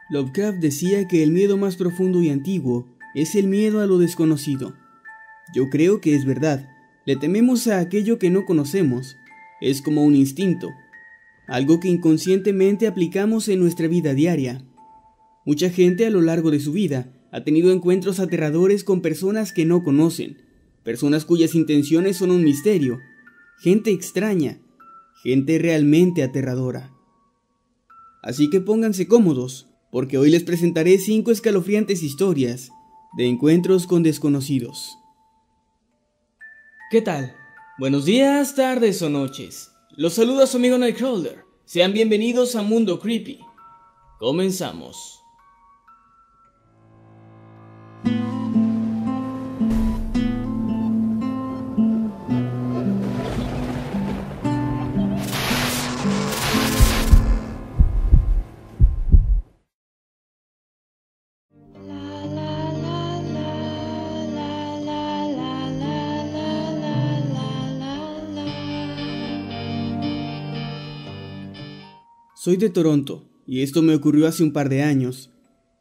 Lovecraft decía que el miedo más profundo y antiguo es el miedo a lo desconocido. Yo creo que es verdad. Le tememos a aquello que no conocemos. Es como un instinto, algo que inconscientemente aplicamos en nuestra vida diaria. Mucha gente a lo largo de su vida ha tenido encuentros aterradores con personas que no conocen, personas cuyas intenciones son un misterio, gente extraña, gente realmente aterradora. Así que pónganse cómodos, porque hoy les presentaré 5 escalofriantes historias de encuentros con desconocidos. ¿Qué tal? Buenos días, tardes o noches. Los saluda su amigo Nightcrawler. Sean bienvenidos a Mundo Creepy. Comenzamos. Soy de Toronto, y esto me ocurrió hace un par de años.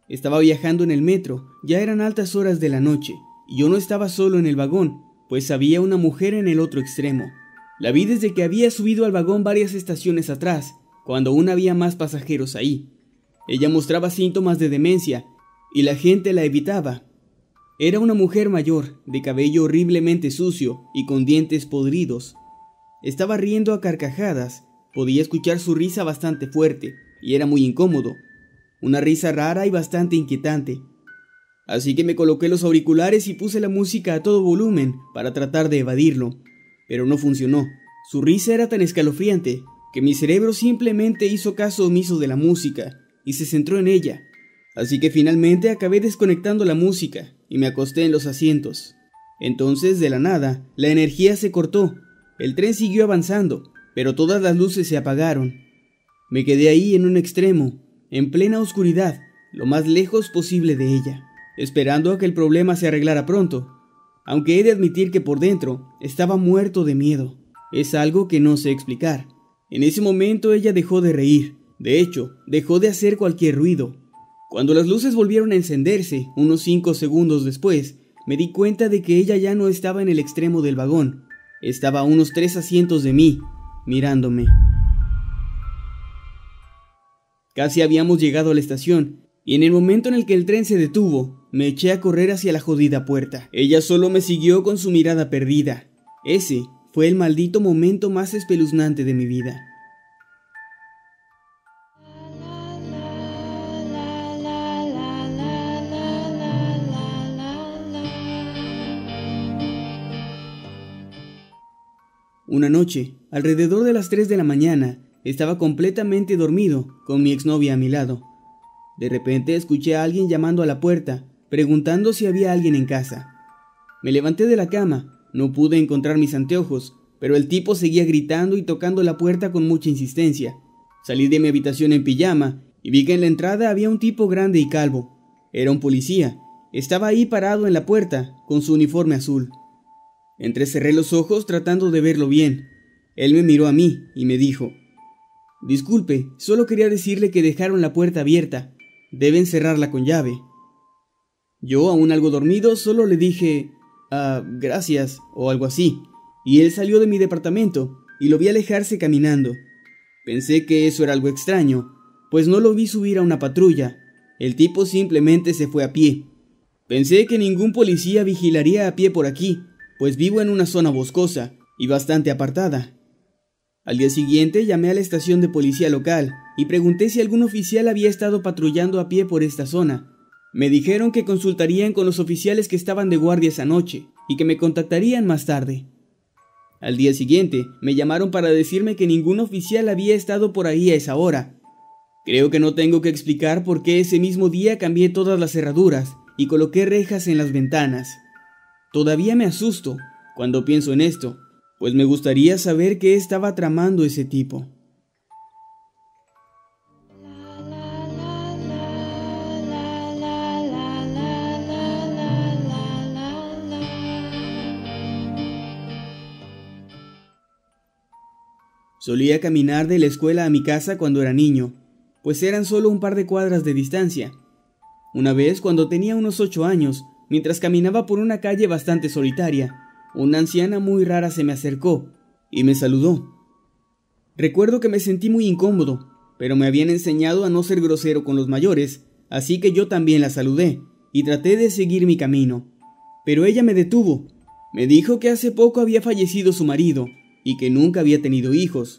Estaba viajando en el metro, ya eran altas horas de la noche, y yo no estaba solo en el vagón, pues había una mujer en el otro extremo. La vi desde que había subido al vagón varias estaciones atrás, cuando aún había más pasajeros ahí. Ella mostraba síntomas de demencia, y la gente la evitaba. Era una mujer mayor, de cabello horriblemente sucio y con dientes podridos. Estaba riendo a carcajadas. Podía escuchar su risa bastante fuerte, y era muy incómodo. Una risa rara y bastante inquietante. Así que me coloqué los auriculares y puse la música a todo volumen para tratar de evadirlo. Pero no funcionó. Su risa era tan escalofriante que mi cerebro simplemente hizo caso omiso de la música y se centró en ella. Así que finalmente acabé desconectando la música y me acosté en los asientos. Entonces, de la nada, la energía se cortó. El tren siguió avanzando, pero todas las luces se apagaron. Me quedé ahí en un extremo, en plena oscuridad, lo más lejos posible de ella, esperando a que el problema se arreglara pronto, aunque he de admitir que por dentro estaba muerto de miedo. Es algo que no sé explicar. En ese momento ella dejó de reír, de hecho, dejó de hacer cualquier ruido. Cuando las luces volvieron a encenderse, unos 5 segundos después, me di cuenta de que ella ya no estaba en el extremo del vagón, estaba a unos 3 asientos de mí, mirándome. Casi habíamos llegado a la estación, y en el momento en el que el tren se detuvo, me eché a correr hacia la jodida puerta. Ella solo me siguió con su mirada perdida. Ese fue el maldito momento más espeluznante de mi vida. Una noche, alrededor de las 3 de la mañana, estaba completamente dormido, con mi exnovia a mi lado. De repente escuché a alguien llamando a la puerta, preguntando si había alguien en casa. Me levanté de la cama, no pude encontrar mis anteojos, pero el tipo seguía gritando y tocando la puerta con mucha insistencia. Salí de mi habitación en pijama y vi que en la entrada había un tipo grande y calvo. Era un policía. Estaba ahí parado en la puerta, con su uniforme azul. Entrecerré los ojos tratando de verlo bien. Él me miró a mí y me dijo: «Disculpe, solo quería decirle que dejaron la puerta abierta. Deben cerrarla con llave». Yo, aún algo dormido, solo le dije: gracias, o algo así. Y él salió de mi departamento y lo vi alejarse caminando. Pensé que eso era algo extraño, pues no lo vi subir a una patrulla. El tipo simplemente se fue a pie. Pensé que ningún policía vigilaría a pie por aquí, pues vivo en una zona boscosa y bastante apartada. Al día siguiente llamé a la estación de policía local y pregunté si algún oficial había estado patrullando a pie por esta zona. Me dijeron que consultarían con los oficiales que estaban de guardia esa noche y que me contactarían más tarde. Al día siguiente me llamaron para decirme que ningún oficial había estado por ahí a esa hora. Creo que no tengo que explicar por qué ese mismo día cambié todas las cerraduras y coloqué rejas en las ventanas. Todavía me asusto cuando pienso en esto, pues me gustaría saber qué estaba tramando ese tipo. Solía caminar de la escuela a mi casa cuando era niño. pues eran solo un par de cuadras de distancia. Una vez, cuando tenía unos 8 años, mientras caminaba por una calle bastante solitaria, una anciana muy rara se me acercó y me saludó. Recuerdo que me sentí muy incómodo, pero me habían enseñado a no ser grosero con los mayores, así que yo también la saludé y traté de seguir mi camino. Pero ella me detuvo. Me dijo que hace poco había fallecido su marido y que nunca había tenido hijos.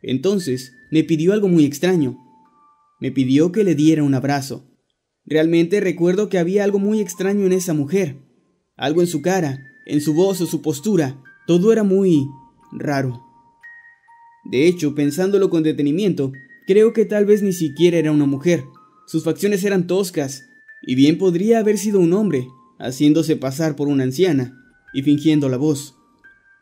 Entonces me pidió algo muy extraño. Me pidió que le diera un abrazo. Realmente recuerdo que había algo muy extraño en esa mujer. Algo en su cara, en su voz o su postura. Todo era muy raro. De hecho, pensándolo con detenimiento, creo que tal vez ni siquiera era una mujer. Sus facciones eran toscas, y bien podría haber sido un hombre, haciéndose pasar por una anciana y fingiendo la voz.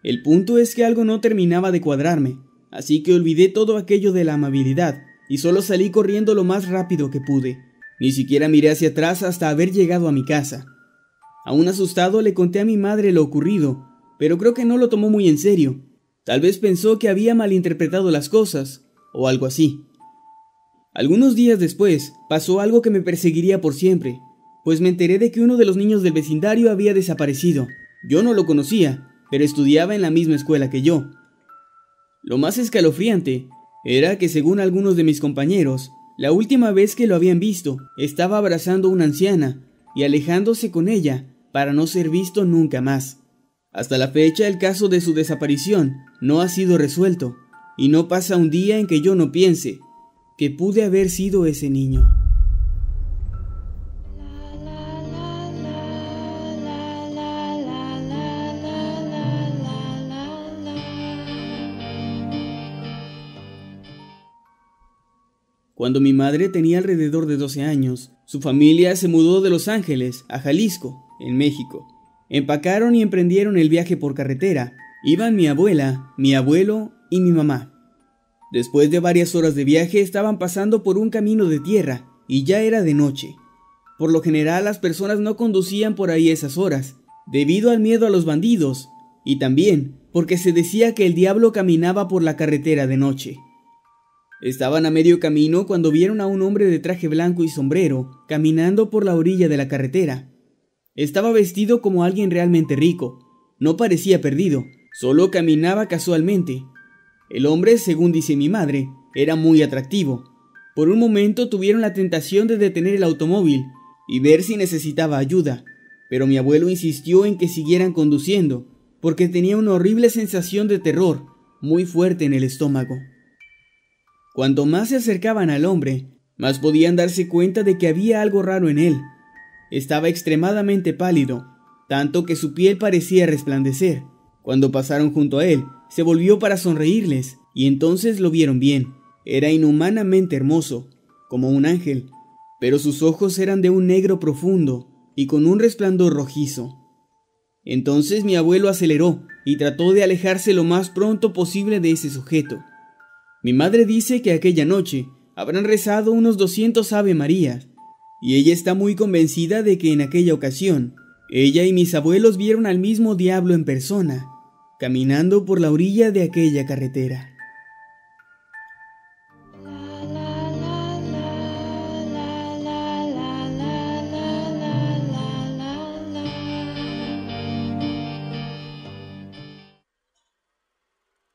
El punto es que algo no terminaba de cuadrarme, así que olvidé todo aquello de la amabilidad y solo salí corriendo lo más rápido que pude. Ni siquiera miré hacia atrás hasta haber llegado a mi casa. Aún asustado le conté a mi madre lo ocurrido, pero creo que no lo tomó muy en serio. Tal vez pensó que había malinterpretado las cosas, o algo así. Algunos días después, pasó algo que me perseguiría por siempre, pues me enteré de que uno de los niños del vecindario había desaparecido. Yo no lo conocía, pero estudiaba en la misma escuela que yo. Lo más escalofriante era que, según algunos de mis compañeros, la última vez que lo habían visto, estaba abrazando a una anciana y alejándose con ella para no ser visto nunca más. Hasta la fecha, el caso de su desaparición no ha sido resuelto, y no pasa un día en que yo no piense que pude haber sido ese niño. Cuando mi madre tenía alrededor de 12 años, su familia se mudó de Los Ángeles a Jalisco, en México. Empacaron y emprendieron el viaje por carretera. Iban mi abuela, mi abuelo y mi mamá. Después de varias horas de viaje estaban pasando por un camino de tierra y ya era de noche. Por lo general las personas no conducían por ahí esas horas, debido al miedo a los bandidos y también porque se decía que el diablo caminaba por la carretera de noche. Estaban a medio camino cuando vieron a un hombre de traje blanco y sombrero caminando por la orilla de la carretera. Estaba vestido como alguien realmente rico. No parecía perdido, solo caminaba casualmente. El hombre, según dice mi madre, era muy atractivo. Por un momento tuvieron la tentación de detener el automóvil y ver si necesitaba ayuda, pero mi abuelo insistió en que siguieran conduciendo, porque tenía una horrible sensación de terror muy fuerte en el estómago. Cuanto más se acercaban al hombre, más podían darse cuenta de que había algo raro en él. Estaba extremadamente pálido, tanto que su piel parecía resplandecer. Cuando pasaron junto a él, se volvió para sonreírles, y entonces lo vieron bien. Era inhumanamente hermoso, como un ángel, pero sus ojos eran de un negro profundo y con un resplandor rojizo. Entonces mi abuelo aceleró y trató de alejarse lo más pronto posible de ese sujeto. Mi madre dice que aquella noche habrán rezado unos 200 Ave Marías, y ella está muy convencida de que en aquella ocasión, ella y mis abuelos vieron al mismo diablo en persona, caminando por la orilla de aquella carretera.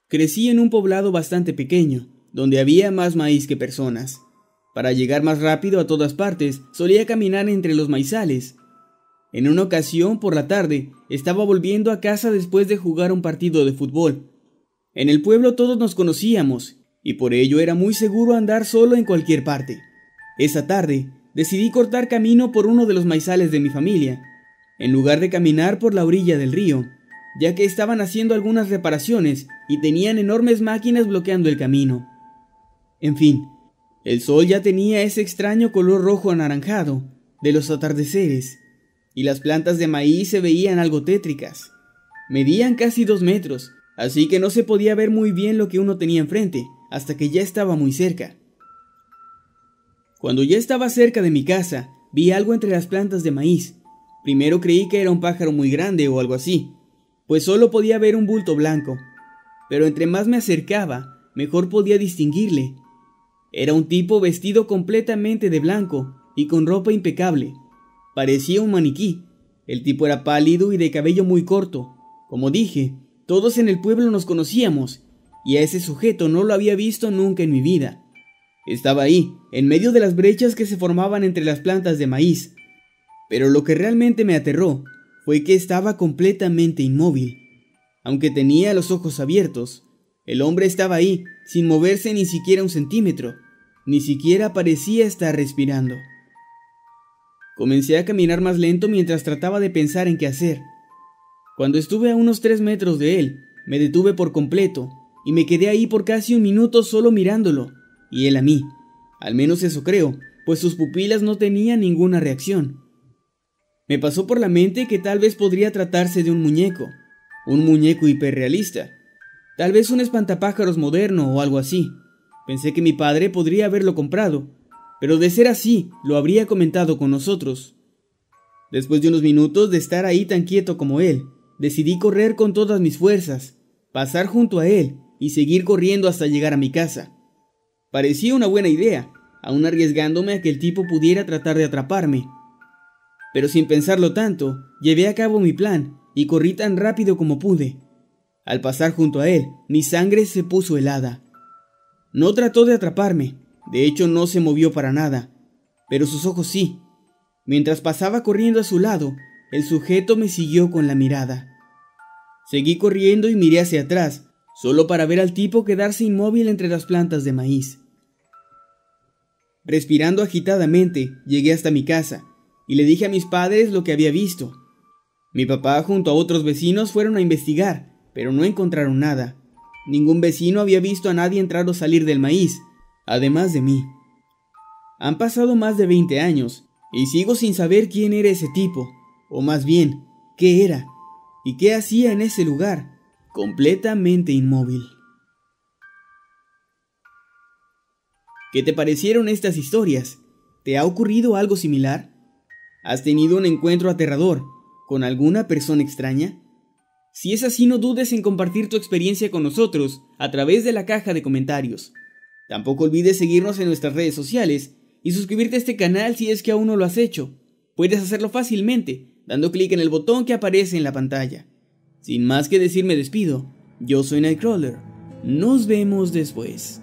Crecí en un poblado bastante pequeño, donde había más maíz que personas. Para llegar más rápido a todas partes, solía caminar entre los maizales. En una ocasión, por la tarde, estaba volviendo a casa después de jugar un partido de fútbol. En el pueblo todos nos conocíamos, y por ello era muy seguro andar solo en cualquier parte. Esa tarde, decidí cortar camino por uno de los maizales de mi familia, en lugar de caminar por la orilla del río, ya que estaban haciendo algunas reparaciones y tenían enormes máquinas bloqueando el camino. En fin, el sol ya tenía ese extraño color rojo anaranjado de los atardeceres, y las plantas de maíz se veían algo tétricas. Medían casi 2 metros, así que no se podía ver muy bien lo que uno tenía enfrente, hasta que ya estaba muy cerca. Cuando ya estaba cerca de mi casa, vi algo entre las plantas de maíz. Primero creí que era un pájaro muy grande o algo así, pues solo podía ver un bulto blanco, pero entre más me acercaba, mejor podía distinguirle. Era un tipo vestido completamente de blanco y con ropa impecable. Parecía un maniquí. El tipo era pálido y de cabello muy corto. Como dije, todos en el pueblo nos conocíamos, y a ese sujeto no lo había visto nunca en mi vida. Estaba ahí, en medio de las brechas que se formaban entre las plantas de maíz. Pero lo que realmente me aterró fue que estaba completamente inmóvil. Aunque tenía los ojos abiertos, el hombre estaba ahí, sin moverse ni siquiera un centímetro. Ni siquiera parecía estar respirando. Comencé a caminar más lento mientras trataba de pensar en qué hacer. Cuando estuve a unos 3 metros de él, me detuve por completo y me quedé ahí por casi un minuto solo mirándolo, y él a mí. Al menos eso creo, pues sus pupilas no tenían ninguna reacción. Me pasó por la mente que tal vez podría tratarse de un muñeco hiperrealista, tal vez un espantapájaros moderno o algo así. Pensé que mi padre podría haberlo comprado, pero de ser así, lo habría comentado con nosotros. Después de unos minutos de estar ahí tan quieto como él, decidí correr con todas mis fuerzas, pasar junto a él y seguir corriendo hasta llegar a mi casa. Parecía una buena idea, aún arriesgándome a que el tipo pudiera tratar de atraparme. Pero sin pensarlo tanto, llevé a cabo mi plan y corrí tan rápido como pude. Al pasar junto a él, mi sangre se puso helada. No trató de atraparme, de hecho no se movió para nada, pero sus ojos sí. Mientras pasaba corriendo a su lado, el sujeto me siguió con la mirada. Seguí corriendo y miré hacia atrás, solo para ver al tipo quedarse inmóvil entre las plantas de maíz. Respirando agitadamente, llegué hasta mi casa y le dije a mis padres lo que había visto. Mi papá junto a otros vecinos fueron a investigar, pero no encontraron nada. Ningún vecino había visto a nadie entrar o salir del maíz, además de mí. Han pasado más de 20 años y sigo sin saber quién era ese tipo, o más bien, qué era y qué hacía en ese lugar, completamente inmóvil. ¿Qué te parecieron estas historias? ¿Te ha ocurrido algo similar? ¿Has tenido un encuentro aterrador con alguna persona extraña? Si es así, no dudes en compartir tu experiencia con nosotros a través de la caja de comentarios. Tampoco olvides seguirnos en nuestras redes sociales y suscribirte a este canal si es que aún no lo has hecho. Puedes hacerlo fácilmente dando clic en el botón que aparece en la pantalla. Sin más que decir, me despido. Yo soy Nightcrawler. Nos vemos después.